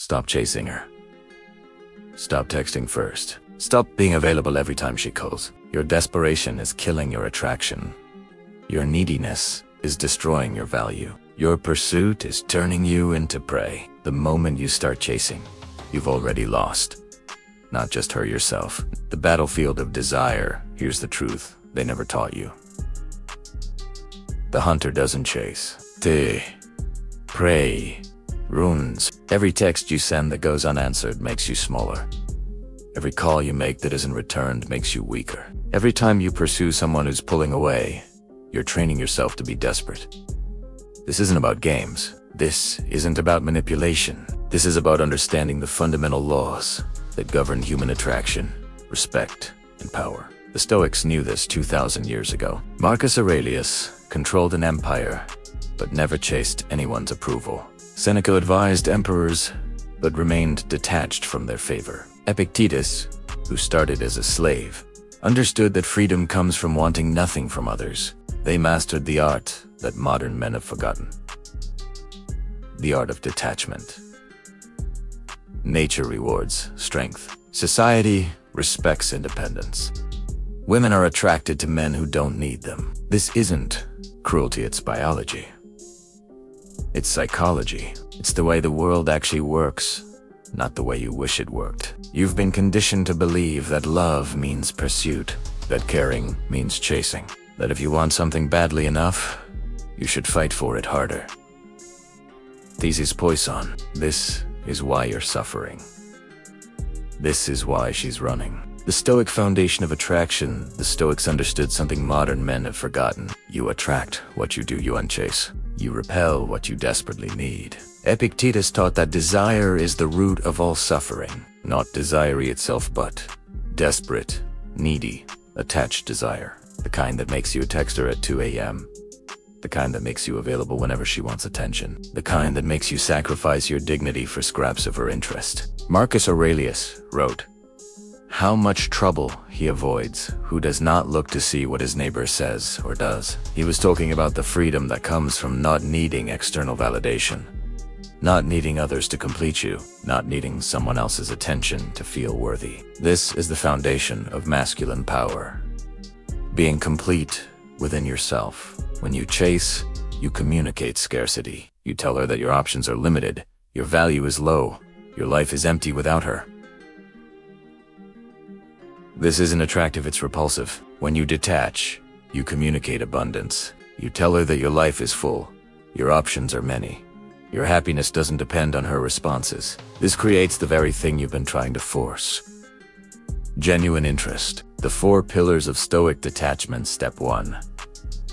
Stop chasing her. Stop texting first. Stop being available every time she calls. Your desperation is killing your attraction. Your neediness is destroying your value. Your pursuit is turning you into prey. The moment you start chasing, you've already lost. Not just her, yourself. The battlefield of desire, here's the truth they never taught you. The hunter doesn't chase. They prey. Runes. Every text you send that goes unanswered makes you smaller. Every call you make that isn't returned makes you weaker. Every time you pursue someone who's pulling away, you're training yourself to be desperate. This isn't about games. This isn't about manipulation. This is about understanding the fundamental laws that govern human attraction, respect, and power. The Stoics knew this 2,000 years ago. Marcus Aurelius controlled an empire, but never chased anyone's approval. Seneca advised emperors, but remained detached from their favor. Epictetus, who started as a slave, understood that freedom comes from wanting nothing from others. They mastered the art that modern men have forgotten. The art of detachment. Nature rewards strength. Society respects independence. Women are attracted to men who don't need them. This isn't cruelty, it's biology. It's psychology. It's the way the world actually works, not the way you wish it worked. You've been conditioned to believe that love means pursuit, that caring means chasing, that if you want something badly enough, you should fight for it harder. Thesis poison. This is why you're suffering. This is why she's running. The Stoic foundation of attraction. The Stoics understood something modern men have forgotten. You attract what you do, you unchase. You repel what you desperately need. Epictetus taught that desire is the root of all suffering. Not desire itself, but desperate, needy, attached desire. The kind that makes you a texter at 2 a.m. The kind that makes you available whenever she wants attention. The kind that makes you sacrifice your dignity for scraps of her interest. Marcus Aurelius wrote, "How much trouble he avoids who does not look to see what his neighbor says or does." He was talking about the freedom that comes from not needing external validation, not needing others to complete you, not needing someone else's attention to feel worthy. This is the foundation of masculine power. Being complete within yourself. When you chase, you communicate scarcity. You tell her that your options are limited, your value is low, your life is empty without her. This isn't attractive, it's repulsive. When you detach, you communicate abundance. You tell her that your life is full, your options are many. Your happiness doesn't depend on her responses. This creates the very thing you've been trying to force. Genuine interest. The 4 pillars of Stoic detachment. Step 1.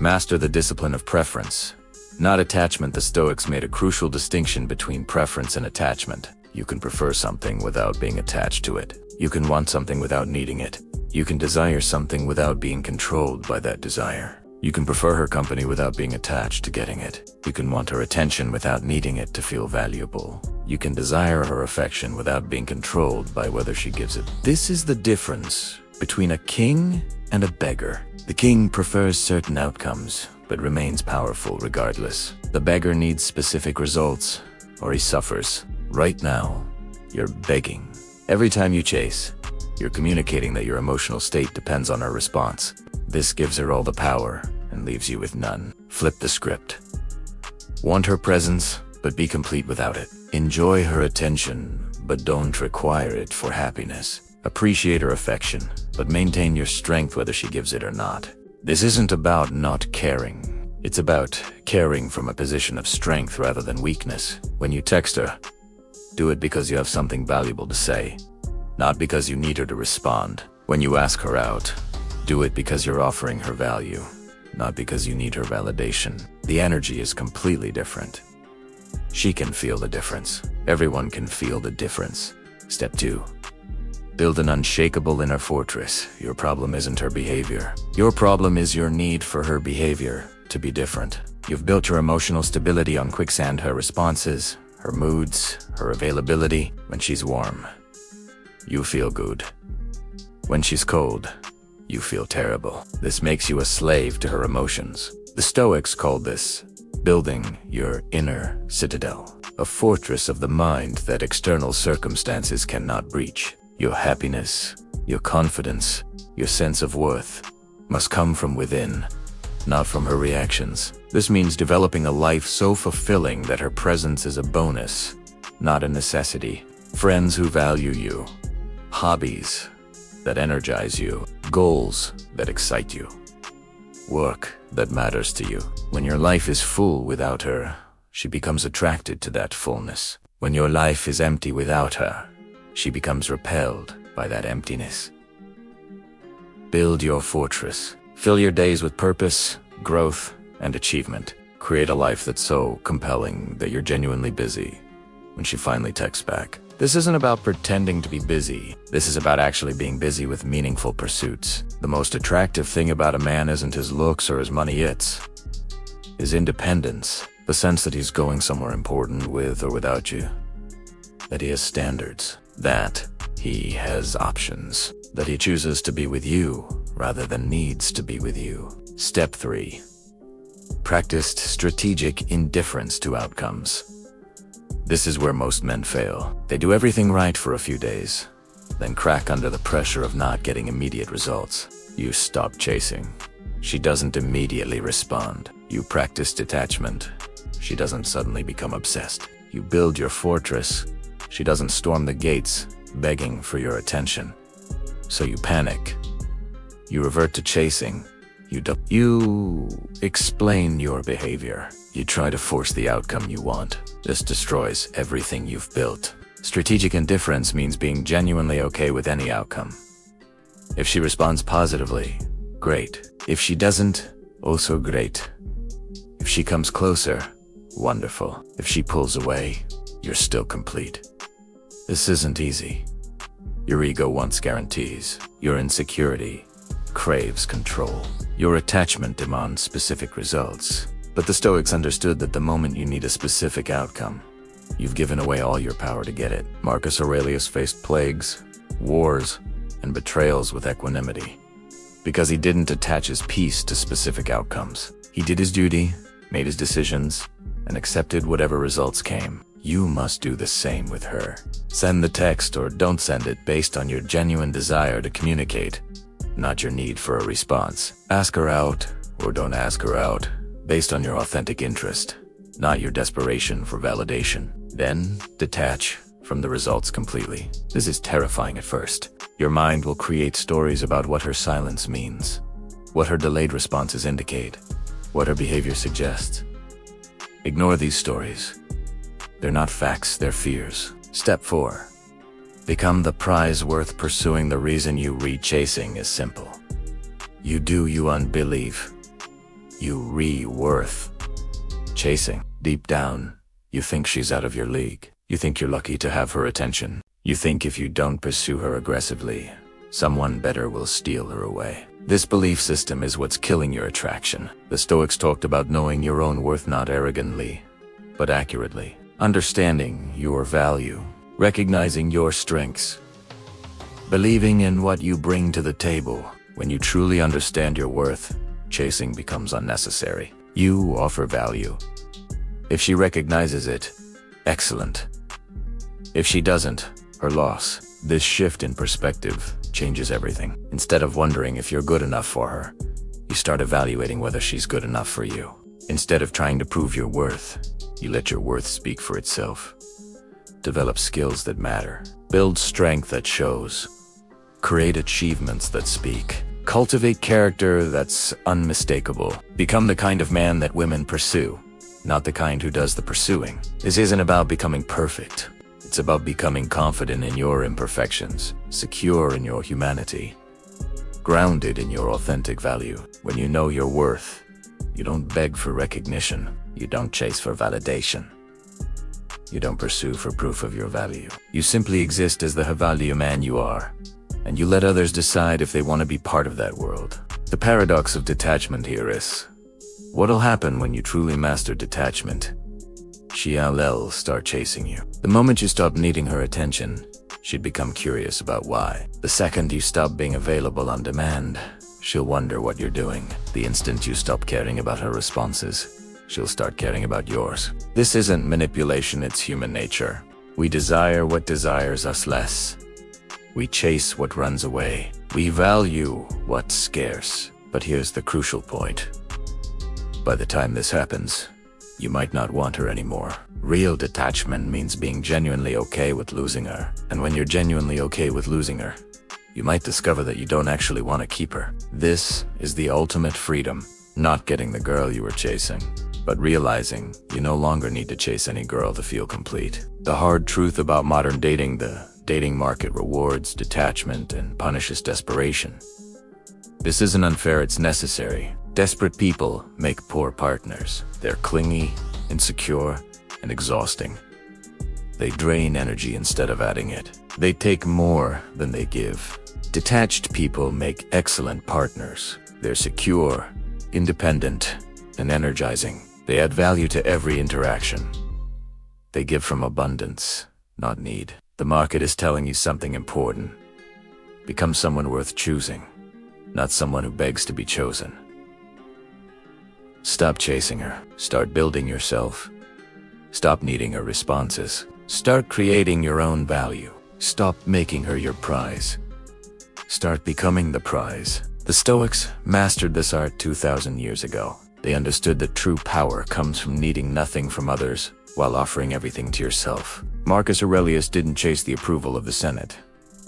Master the discipline of preference. Not attachment. The Stoics made a crucial distinction between preference and attachment. You can prefer something without being attached to it. You can want something without needing it. You can desire something without being controlled by that desire. You can prefer her company without being attached to getting it. You can want her attention without needing it to feel valuable. You can desire her affection without being controlled by whether she gives it. This is the difference between a king and a beggar. The king prefers certain outcomes, but remains powerful regardless. The beggar needs specific results, or he suffers. Right now, you're begging. Every time you chase, you're communicating that your emotional state depends on her response. This gives her all the power and leaves you with none. Flip the script. Want her presence, but be complete without it. Enjoy her attention, but don't require it for happiness. Appreciate her affection, but maintain your strength whether she gives it or not. This isn't about not caring. It's about caring from a position of strength rather than weakness. When you text her, do it because you have something valuable to say, not because you need her to respond. When you ask her out, do it because you're offering her value, not because you need her validation. The energy is completely different. She can feel the difference. Everyone can feel the difference. Step 2. Build an unshakable inner fortress. Your problem isn't her behavior. Your problem is your need for her behavior to be different. You've built your emotional stability on quicksand. Her responses, her moods, her availability. When she's warm, you feel good. When she's cold, you feel terrible. This makes you a slave to her emotions. The Stoics called this building your inner citadel, a fortress of the mind that external circumstances cannot breach. Your happiness, your confidence, your sense of worth must come from within, not from her reactions. This means developing a life so fulfilling that her presence is a bonus, not a necessity. Friends who value you, hobbies that energize you, goals that excite you, work that matters to you. When your life is full without her, she becomes attracted to that fullness. When your life is empty without her, she becomes repelled by that emptiness. Build your fortress. Fill your days with purpose, growth, and achievement. Create a life that's so compelling that you're genuinely busy when she finally texts back. This isn't about pretending to be busy. This is about actually being busy with meaningful pursuits. The most attractive thing about a man isn't his looks or his money, it's his independence. The sense that he's going somewhere important with or without you. That he has standards. That he has options. That he chooses to be with you rather than needs to be with you. Step 3. Practiced strategic indifference to outcomes. This is where most men fail. They do everything right for a few days, then crack under the pressure of not getting immediate results. You stop chasing. She doesn't immediately respond. You practice detachment. She doesn't suddenly become obsessed. You build your fortress. She doesn't storm the gates, begging for your attention. So you panic. You revert to chasing. You explain your behavior. You try to force the outcome you want. This destroys everything you've built. Strategic indifference means being genuinely okay with any outcome. If she responds positively, great. If she doesn't, also great. If she comes closer, wonderful. If she pulls away, you're still complete. This isn't easy. Your ego wants guarantees. Your insecurity craves control. Your attachment demands specific results. But the Stoics understood that the moment you need a specific outcome, you've given away all your power to get it. Marcus Aurelius faced plagues, wars, and betrayals with equanimity, because he didn't attach his peace to specific outcomes. He did his duty, made his decisions, and accepted whatever results came. You must do the same with her. Send the text or don't send it based on your genuine desire to communicate, not your need for a response. Ask her out or don't ask her out based on your authentic interest, not your desperation for validation. Then detach from the results completely. This is terrifying at first. Your mind will create stories about what her silence means, what her delayed responses indicate, what her behavior suggests. Ignore these stories. They're not facts, they're fears. Step 4. Become the prize worth pursuing. The reason you read chasing is simple. You unbelieve. You worth chasing. Deep down, you think she's out of your league. You think you're lucky to have her attention. You think if you don't pursue her aggressively, someone better will steal her away. This belief system is what's killing your attraction. The Stoics talked about knowing your own worth not arrogantly, but accurately. Understanding your value, recognizing your strengths, believing in what you bring to the table. When you truly understand your worth, chasing becomes unnecessary. You offer value. If she recognizes it, excellent. If she doesn't, her loss. This shift in perspective changes everything. Instead of wondering if you're good enough for her, you start evaluating whether she's good enough for you. Instead of trying to prove your worth, you let your worth speak for itself. Develop skills that matter. Build strength that shows. Create achievements that speak. Cultivate character that's unmistakable. Become the kind of man that women pursue, not the kind who does the pursuing. This isn't about becoming perfect. It's about becoming confident in your imperfections, secure in your humanity, grounded in your authentic value. When you know your worth, you don't beg for recognition. You don't chase for validation. You don't pursue for proof of your value. You simply exist as the high value man you are, and you let others decide if they want to be part of that world. The paradox of detachment here is, what'll happen when you truly master detachment? She'll start chasing you. The moment you stop needing her attention, she'd become curious about why. The second you stop being available on demand, she'll wonder what you're doing. The instant you stop caring about her responses, she'll start caring about yours. This isn't manipulation, it's human nature. We desire what desires us less. We chase what runs away. We value what's scarce. But here's the crucial point. By the time this happens, you might not want her anymore. Real detachment means being genuinely okay with losing her. And when you're genuinely okay with losing her, you might discover that you don't actually want to keep her. This is the ultimate freedom. Not getting the girl you were chasing, but realizing you no longer need to chase any girl to feel complete. The hard truth about modern dating: the dating market rewards detachment and punishes desperation. This isn't unfair, it's necessary. Desperate people make poor partners. They're clingy, insecure, and exhausting. They drain energy instead of adding it. They take more than they give. Detached people make excellent partners. They're secure, independent, and energizing. They add value to every interaction. They give from abundance, not need. The market is telling you something important. Become someone worth choosing, not someone who begs to be chosen. Stop chasing her. Start building yourself. Stop needing her responses. Start creating your own value. Stop making her your prize. Start becoming the prize. The Stoics mastered this art 2,000 years ago. They understood that true power comes from needing nothing from others while offering everything to yourself. Marcus Aurelius didn't chase the approval of the Senate.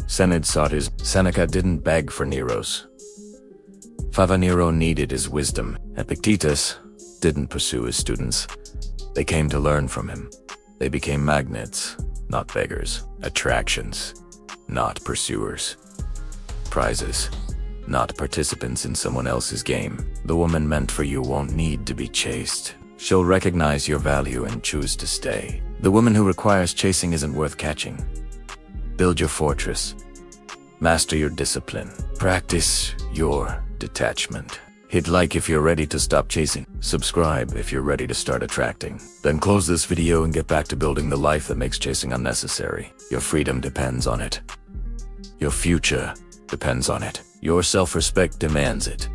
Senate sought his. Seneca didn't beg for Nero's. Nero needed his wisdom. Epictetus didn't pursue his students. They came to learn from him. They became magnets, not beggars. Attractions, not pursuers. Prizes, not participants in someone else's game. The woman meant for you won't need to be chased. She'll recognize your value and choose to stay. The woman who requires chasing isn't worth catching. Build your fortress. Master your discipline. Practice your detachment. Hit like if you're ready to stop chasing. Subscribe if you're ready to start attracting. Then close this video and get back to building the life that makes chasing unnecessary. Your freedom depends on it. Your future depends on it. Your self-respect demands it.